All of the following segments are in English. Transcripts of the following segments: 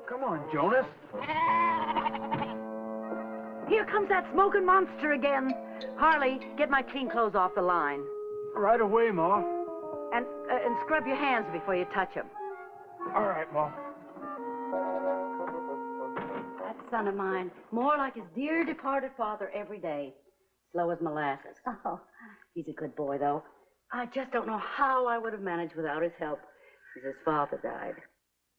Come on, Jonas. Here comes that smoking monster again. Harley, get my clean clothes off the line. Right away, Ma. And scrub your hands before you touch them. All right, Ma. That son of mine, more like his dear departed father every day. Slow as molasses. Oh, he's a good boy, though. I just don't know how I would have managed without his help since his father died.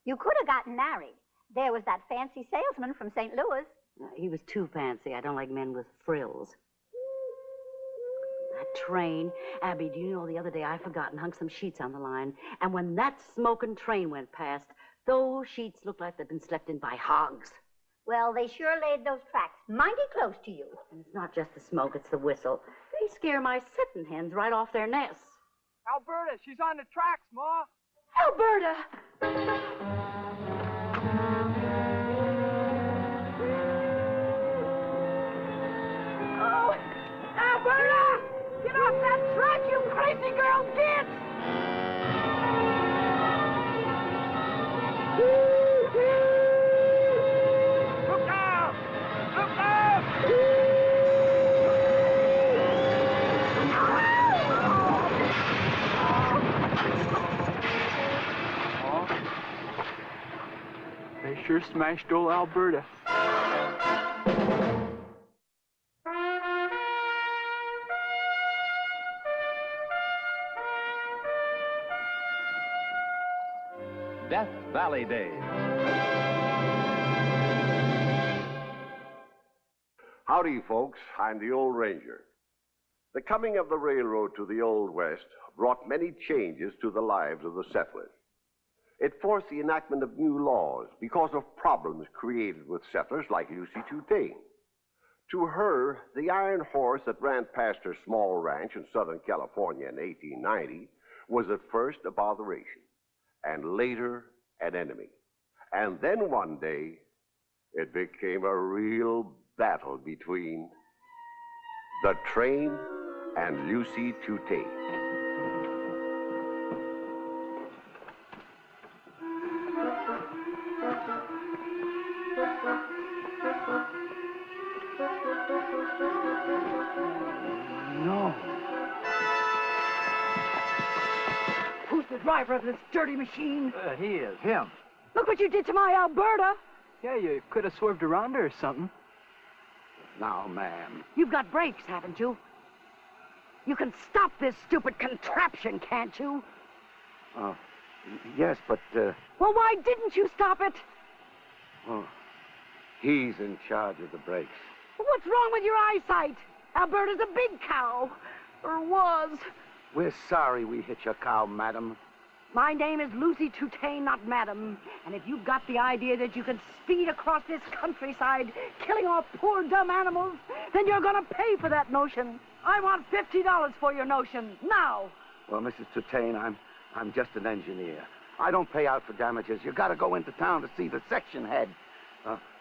You could have gotten married. There was that fancy salesman from St. Louis. He was too fancy. I don't like men with frills. That train. Abby, do you know the other day I forgot and hung some sheets on the line, and when that smoking train went past, those sheets looked like they'd been slept in by hogs. Well, they sure laid those tracks mighty close to you. And it's not just the smoke, it's the whistle. They scare my sitting hens right off their nests. Alberta, she's on the tracks, Ma. Alberta! Oh, Alberta! Get off that track, you crazy girl, get! Look out! Look out! They sure smashed old Alberta. Death Valley Days. Howdy, folks. I'm the Old Ranger. The coming of the railroad to the Old West brought many changes to the lives of the settlers. It forced the enactment of new laws because of problems created with settlers like Lucy Tutaine. To her, the iron horse that ran past her small ranch in Southern California in 1890 was at first a botheration, and later an enemy. And then one day, it became a real battle between the train and Lucy Tutaine. No. Who's the driver of this dirty machine? He is. Him. Look what you did to my Alberta. Yeah, you could have swerved around her or something. Now, ma'am. You've got brakes, haven't you? You can stop this stupid contraption, can't you? Yes, but, Well, why didn't you stop it? well, he's in charge of the brakes. What's wrong with your eyesight? Alberta's a big cow. Or was. We're sorry we hit your cow, madam. My name is Lucy Tutaine, not Madam. And if you've got the idea that you can speed across this countryside, killing off poor dumb animals, then you're gonna pay for that notion. I want $50 for your notion, now. Well, Mrs. Tutaine, I'm just an engineer. I don't pay out for damages. You gotta go into town to see the section head,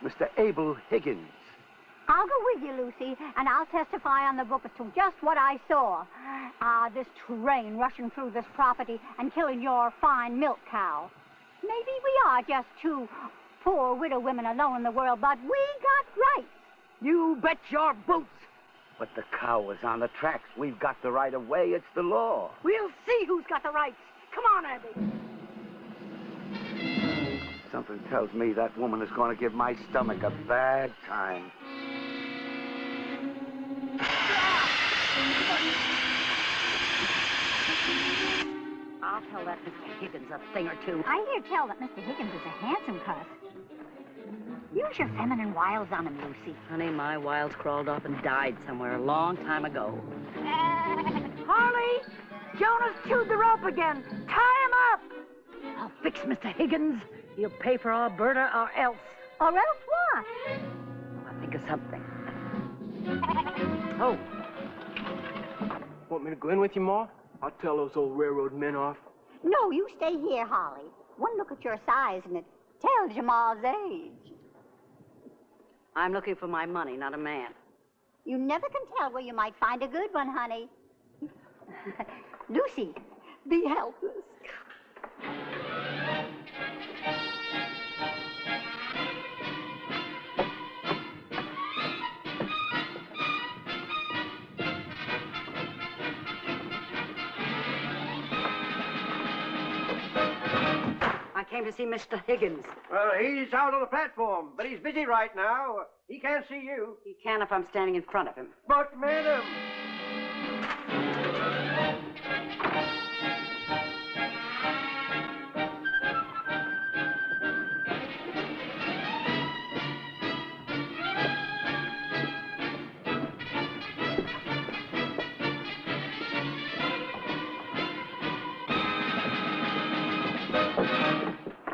Mr. Abel Higgins. I'll go with you, Lucy, and I'll testify on the book as to just what I saw. This train rushing through this property and killing your fine milk cow. Maybe we are just two poor widow women alone in the world, but we got rights. You bet your boots. But the cow was on the tracks. We've got the right of way. It's the law. We'll see who's got the rights. Come on, Abby. Something tells me that woman is going to give my stomach a bad time. I'll tell that Mr. Higgins a thing or two. I hear tell that Mr. Higgins is a handsome cuss. Use your feminine wiles on him, Lucy. Honey, my wiles crawled off and died somewhere a long time ago. Harley! Jonas chewed the rope again. Tie him up! I'll fix Mr. Higgins. He'll pay for Alberta or else. Or else what? I'll think of something. Oh. Want me to go in with you, Ma? I'll tell those old railroad men off. No, you stay here, Holly. One look at your size and it tells your ma's age. I'm looking for my money, not a man. You never can tell where you might find a good one, honey. Lucy, be helpless. I came to see Mr. Higgins. Well, he's out on the platform, but he's busy right now. He can't see you. He can if I'm standing in front of him. But, madam...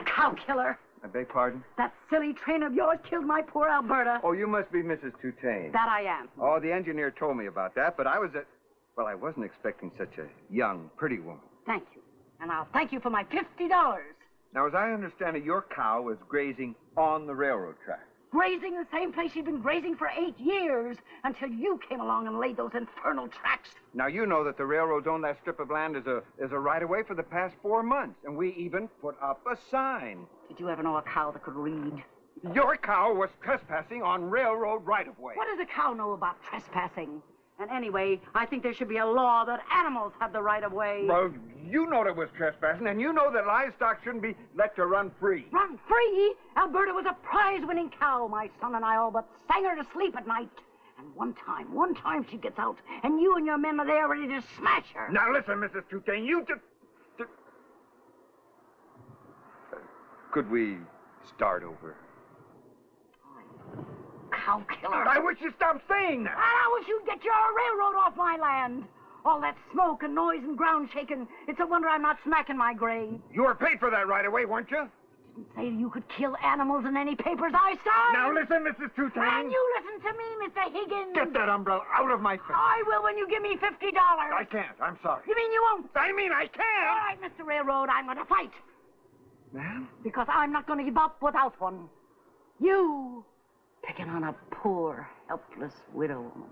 Cow killer. I beg pardon? That silly train of yours killed my poor Alberta. Oh, you must be Mrs. Tutaine. That I am. Oh, the engineer told me about that, but I wasn't expecting such a young, pretty woman. Thank you. And I'll thank you for my $50. Now, as I understand it, your cow was grazing on the railroad track. Grazing the same place she'd been grazing for 8 years until you came along and laid those infernal tracks. Now, you know that the railroads own that strip of land as a right-of-way for the past 4 months, and we even put up a sign. Did you ever know a cow that could read? Your cow was trespassing on railroad right-of-way. What does a cow know about trespassing? And anyway, I think there should be a law that animals have the right of way. Well, you know that was trespassing, and you know that livestock shouldn't be let to run free. Run free? Alberta was a prize-winning cow. My son and I all but sang her to sleep at night. And one time she gets out, and you and your men are there ready to smash her. Now, listen, Mrs. Tutaine, you just... Could we start over? Cow killer. I wish you'd stop saying that. And I wish you'd get your railroad off my land. All that smoke and noise and ground shaking. It's a wonder I'm not smacking my grain. You were paid for that right away, weren't you? Didn't say you could kill animals in any papers I signed. Now listen, Mrs. Tutaine. And you listen to me, Mr. Higgins. Get that umbrella out of my face. I will when you give me $50. I can't. I'm sorry. You mean you won't? I mean I All can't. right, Mr. Railroad, I'm going to fight. Ma'am? Because I'm not going to give up without one. You picking on a poor, helpless widow woman.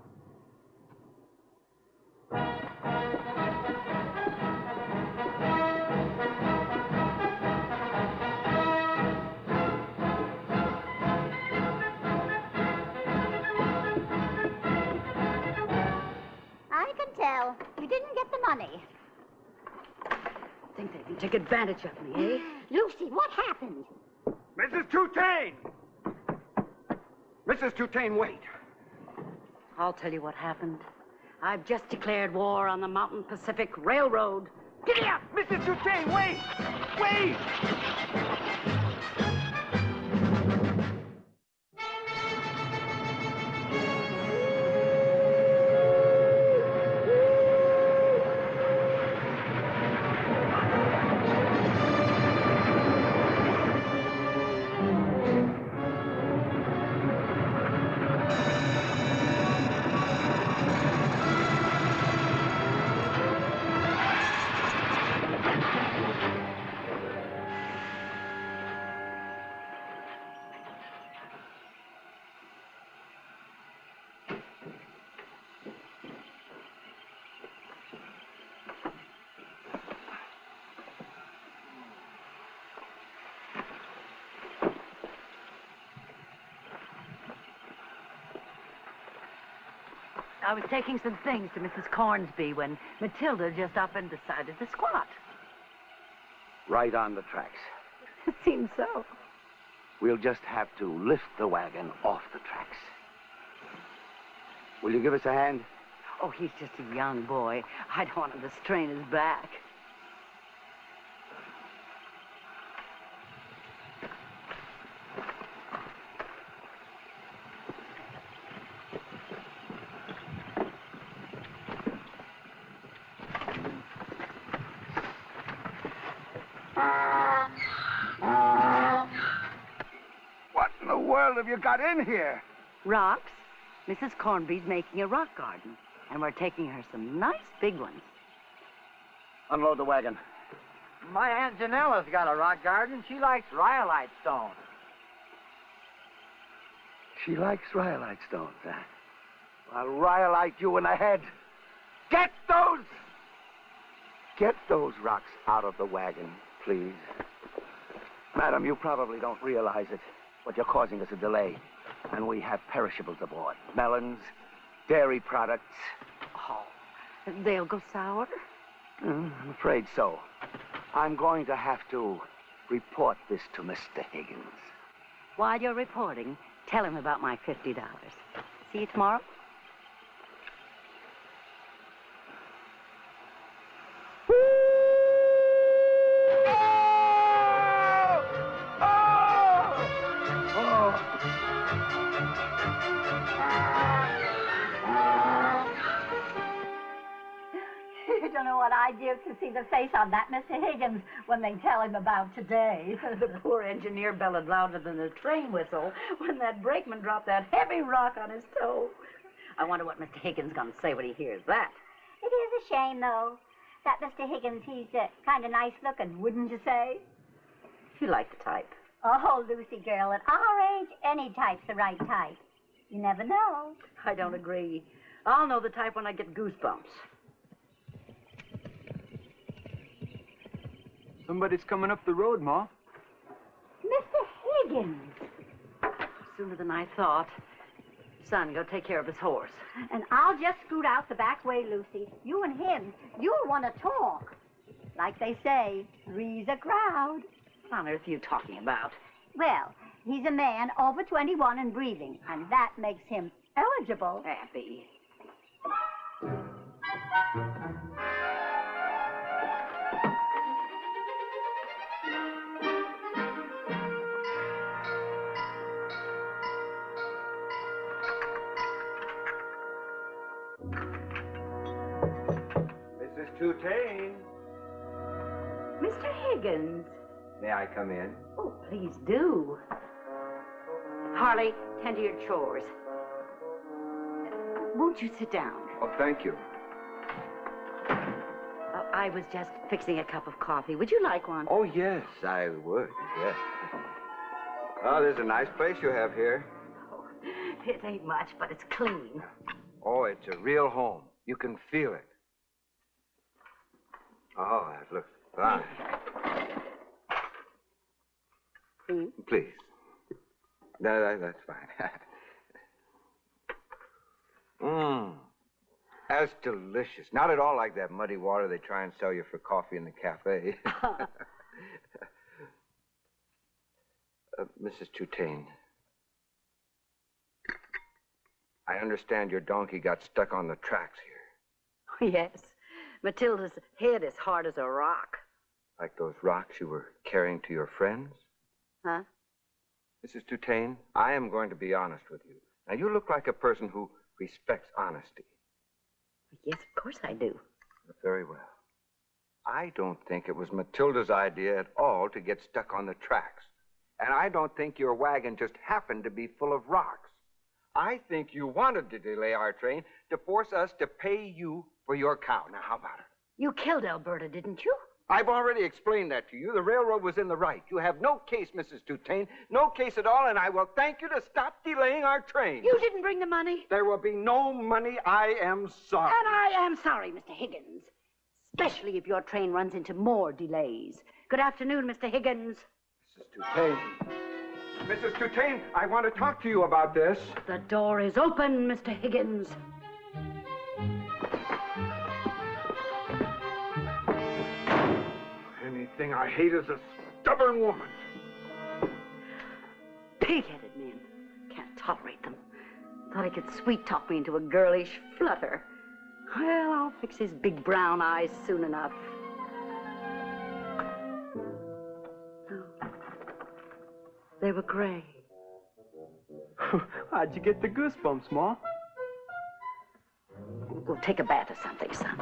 I can tell. You didn't get the money. Think they can take advantage of me, eh? Lucy, what happened? Mrs. Tutaine! Mrs. Tutaine, wait. I'll tell you what happened. I've just declared war on the Mountain Pacific Railroad. Giddy up! Mrs. Tutaine, wait! Wait! I was taking some things to Mrs. Cornsby when Matilda just up and decided to squat. Right on the tracks. It seems so. We'll just have to lift the wagon off the tracks. Will you give us a hand? Oh, he's just a young boy. I don't want him to strain his back. What in the world have you got in here? Rocks? Mrs. Cornby's making a rock garden, and we're taking her some nice big ones. Unload the wagon. My Aunt Janella's got a rock garden. She likes rhyolite stone. She likes rhyolite stones, huh? I'll rhyolite you in the head. Get those rocks out of the wagon, please. Madam, you probably don't realize it, but you're causing us a delay. And we have perishables aboard. Melons, dairy products. Oh, they'll go sour? I'm afraid so. I'm going to have to report this to Mr. Higgins. While you're reporting, tell him about my $50. See you tomorrow? You don't know what I'd give to see the face on that Mr. Higgins when they tell him about today. The poor engineer bellowed louder than the train whistle when that brakeman dropped that heavy rock on his toe. I wonder what Mr. Higgins is going to say when he hears that. It is a shame, though, that Mr. Higgins, he's kind of nice looking, wouldn't you say? You like the type. Oh, Lucy girl, at our age, any type's the right type. You never know. I don't agree. I'll know the type when I get goosebumps. Somebody's coming up the road, Ma. Mr. Higgins. Sooner than I thought. Son, go take care of his horse. And I'll just scoot out the back way, Lucy. You and him, you'll want to talk. Like they say, three's a crowd. What on earth are you talking about? Well, he's a man over 21 and breathing, and that makes him eligible. Happy. Mrs. Tutaine. Mr. Higgins. May I come in? Oh, please do. Harley, tend to your chores. Won't you sit down? Oh, thank you. I was just fixing a cup of coffee. Would you like one? Oh, yes, I would, yes. Oh, there's a nice place you have here. Oh, it ain't much, but it's clean. Oh, it's a real home. You can feel it. Oh, that looks fine. Please. No, that's fine. That's delicious. Not at all like that muddy water they try and sell you for coffee in the cafe. Mrs. Tutaine, I understand your donkey got stuck on the tracks here. Yes. Matilda's head is hard as a rock. Like those rocks you were carrying to your friends? Huh? Mrs. Tutaine, I am going to be honest with you. Now, you look like a person who respects honesty. Yes, of course I do. Very well. I don't think it was Matilda's idea at all to get stuck on the tracks. And I don't think your wagon just happened to be full of rocks. I think you wanted to delay our train to force us to pay you for your cow. Now, how about it? You killed Alberta, didn't you? I've already explained that to you. The railroad was in the right. You have no case, Mrs. Tutaine. No case at all, and I will thank you to stop delaying our train. You didn't bring the money? There will be no money. I am sorry. And I am sorry, Mr. Higgins. Especially if your train runs into more delays. Good afternoon, Mr. Higgins. Mrs. Tutaine. Mrs. Tutaine, I want to talk to you about this. The door is open, Mr. Higgins. Anything I hate is a stubborn woman. Pig-headed men. Can't tolerate them. Thought he could sweet-talk me into a girlish flutter. Well, I'll fix his big brown eyes soon enough. Oh. They were gray. How'd you get the goosebumps, Ma? We'll take a bath or something, son.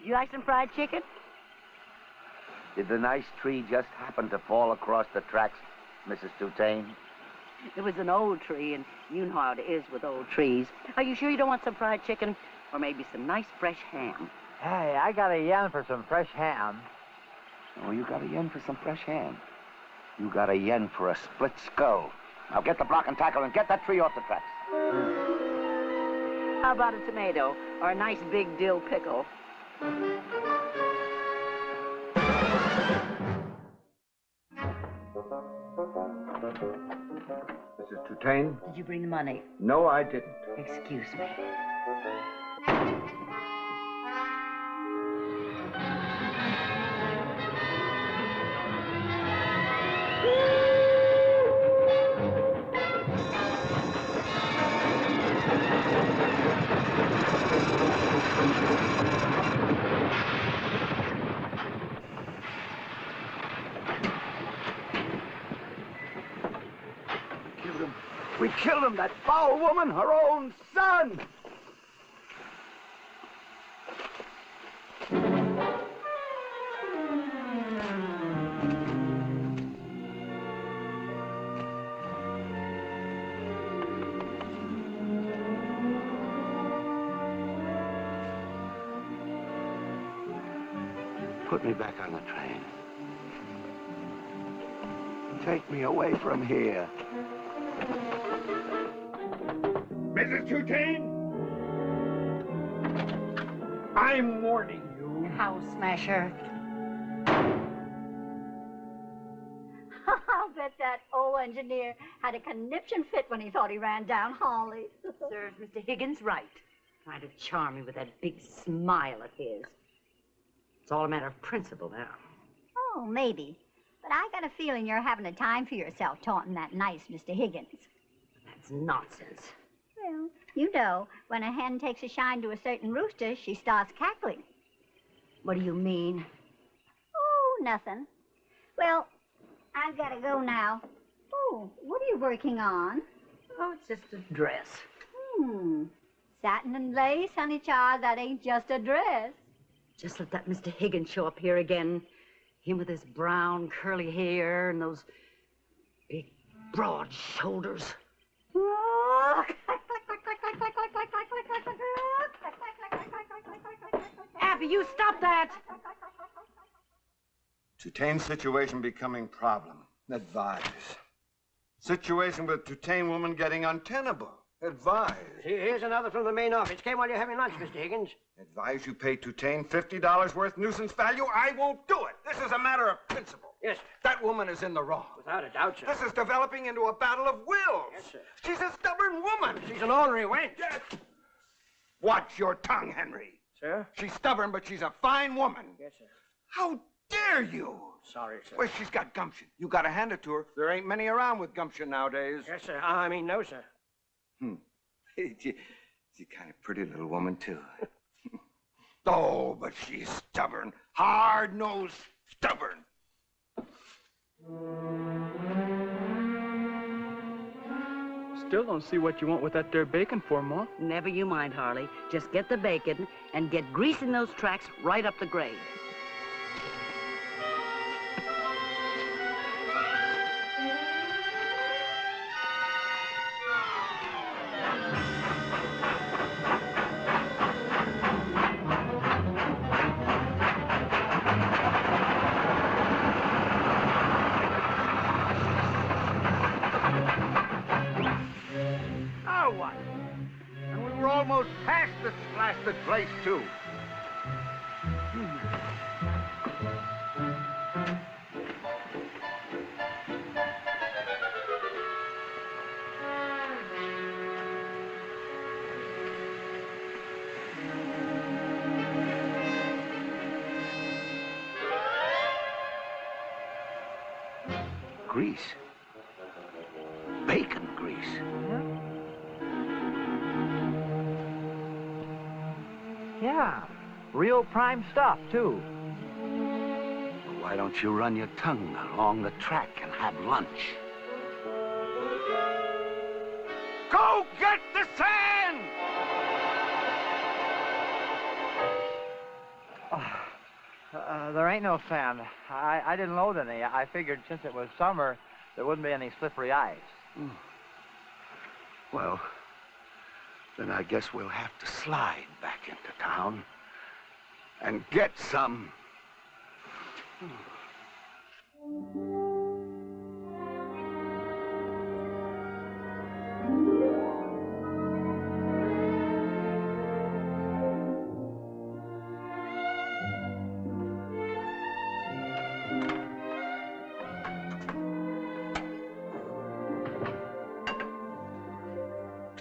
you like some fried chicken? Did the nice tree just happen to fall across the tracks, Mrs. Tutaine? It was an old tree, and you know how it is with old trees. Are you sure you don't want some fried chicken? Or maybe some nice fresh ham? Hey, I got a yen for some fresh ham. Oh, you got a yen for some fresh ham. You got a yen for a split skull. Now get the block and tackle and get that tree off the tracks. How about a tomato or a nice big dill pickle? Mrs. Tutaine? Did you bring the money? No, I didn't. Excuse me. We killed him, that foul woman, her own son! Put me back on the train. Take me away from here. Mrs. Tutaine? I'm warning you. House smasher. I'll bet that old engineer had a conniption fit when he thought he ran down Holly. Serves Mr. Higgins right. Trying to charm me with that big smile of his. It's all a matter of principle now. Oh, maybe. But I got a feeling you're having a time for yourself taunting that nice Mr. Higgins. That's nonsense. Well, you know, when a hen takes a shine to a certain rooster, she starts cackling. What do you mean? Oh, nothing. Well, I've got to go now. Oh, what are you working on? Oh, it's just a dress. Satin and lace, honey child, that ain't just a dress. Just let that Mr. Higgins show up here again. Him with his brown, curly hair and those big, broad shoulders. Abby, you stop that! Tutaine situation becoming problem. Advise. Situation with Tutaine woman getting untenable. Advise. Here's another from the main office. Came while you're having lunch, Mr. Higgins. Advise you pay Tutaine $50 worth nuisance value? I won't do it. This is a matter of principle. Yes, sir. That woman is in the wrong. Without a doubt, sir. This is developing into a battle of wills. Yes, sir. She's a stubborn woman. She's an ornery wench. Yes. Watch your tongue, Henry. Sir? She's stubborn, but she's a fine woman. Yes, sir. How dare you? Sorry, sir. Well, she's got gumption. You gotta hand it to her. There ain't many around with gumption nowadays. Yes, sir. I mean, no, sir. She's a kind of pretty little woman, too. Oh, but she's stubborn. Hard-nosed stubborn. Still don't see what you want with that there bacon for, Ma. Never you mind, Harley. Just get the bacon and get greasing those tracks right up the grade. Now what? And we were almost past this blasted place, too. Grease. Bacon grease. Yeah, real prime stuff, too. Well, why don't you run your tongue along the track and have lunch? Go get the sand! Oh, There ain't no sand. I didn't load any. I figured since it was summer, there wouldn't be any slippery ice. Well, then I guess we'll have to slide back into town and get some.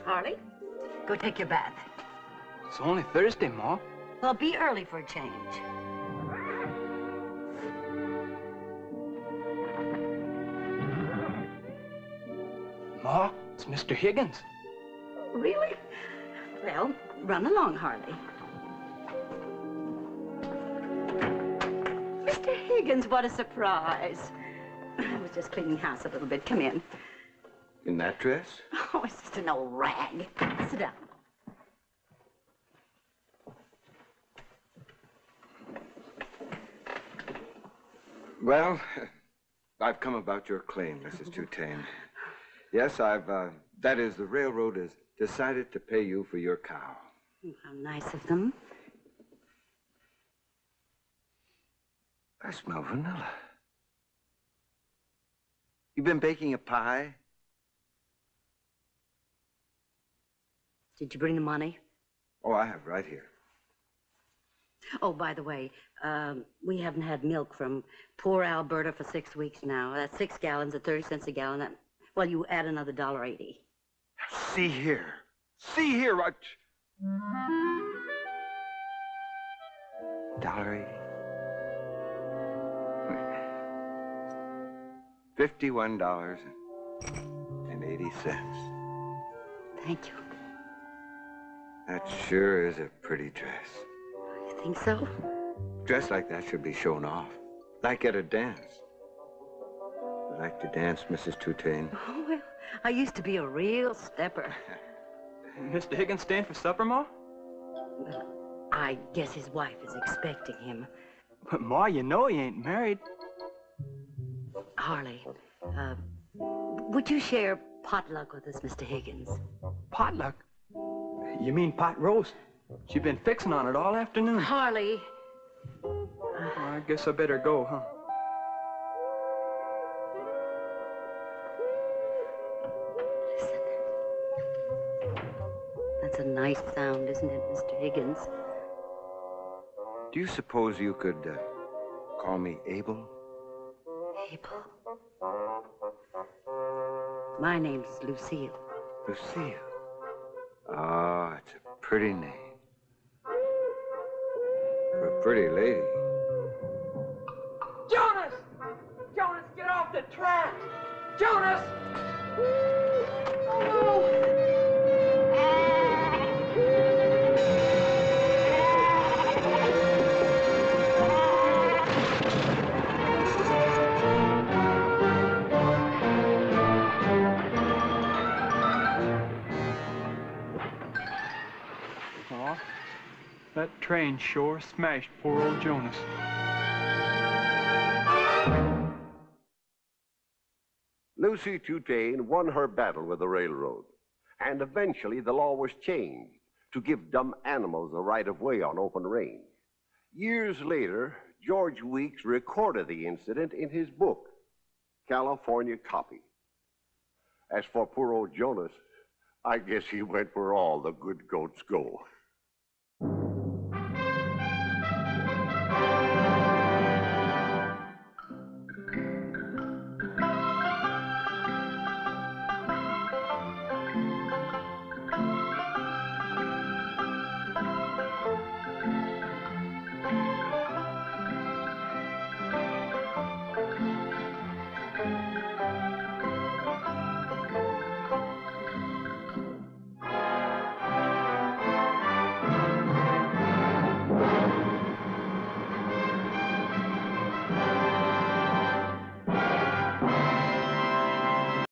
Harley, go take your bath. It's only Thursday, Ma. Well, be early for a change. Ma, it's Mr. Higgins. Really? Well, run along, Harley. Mr. Higgins, what a surprise. I was just cleaning house a little bit. Come in. In that dress? Oh, it's just an old rag. Sit down. Well, I've come about your claim, Mrs. Tutaine. Yes, that is, the railroad has decided to pay you for your cow. How nice of them. I smell vanilla. You've been baking a pie? Did you bring the money? Oh, I have right here. Oh, by the way, we haven't had milk from poor Alberta for 6 weeks now. That's 6 gallons at 30 cents a gallon. Well, you add another $1.80. See here. See here, what? $1.80. 51.80. Thank you. That sure is a pretty dress. You think so? A dress like that should be shown off. Like at a dance. You like to dance, Mrs. Tutaine? Oh, well, I used to be a real stepper. Mr. Higgins staying for supper, Ma? Well, I guess his wife is expecting him. But, Ma, you know he ain't married. Harley, would you share potluck with us, Mr. Higgins? Potluck? You mean pot roast? She's been fixing on it all afternoon. Harley. Well, I guess I better go, huh? Listen. That's a nice sound, isn't it, Mr. Higgins? Do you suppose you could call me Abel? Abel. My name's Lucille. Lucille. Oh, it's a pretty name. For a pretty lady. Jonas! Jonas, get off the track! Jonas! That train sure smashed poor old Jonas. Lucy Tutaine won her battle with the railroad, and eventually the law was changed to give dumb animals the right of way on open range. Years later, George Weeks recorded the incident in his book, California Copy. As for poor old Jonas, I guess he went where all the good goats go.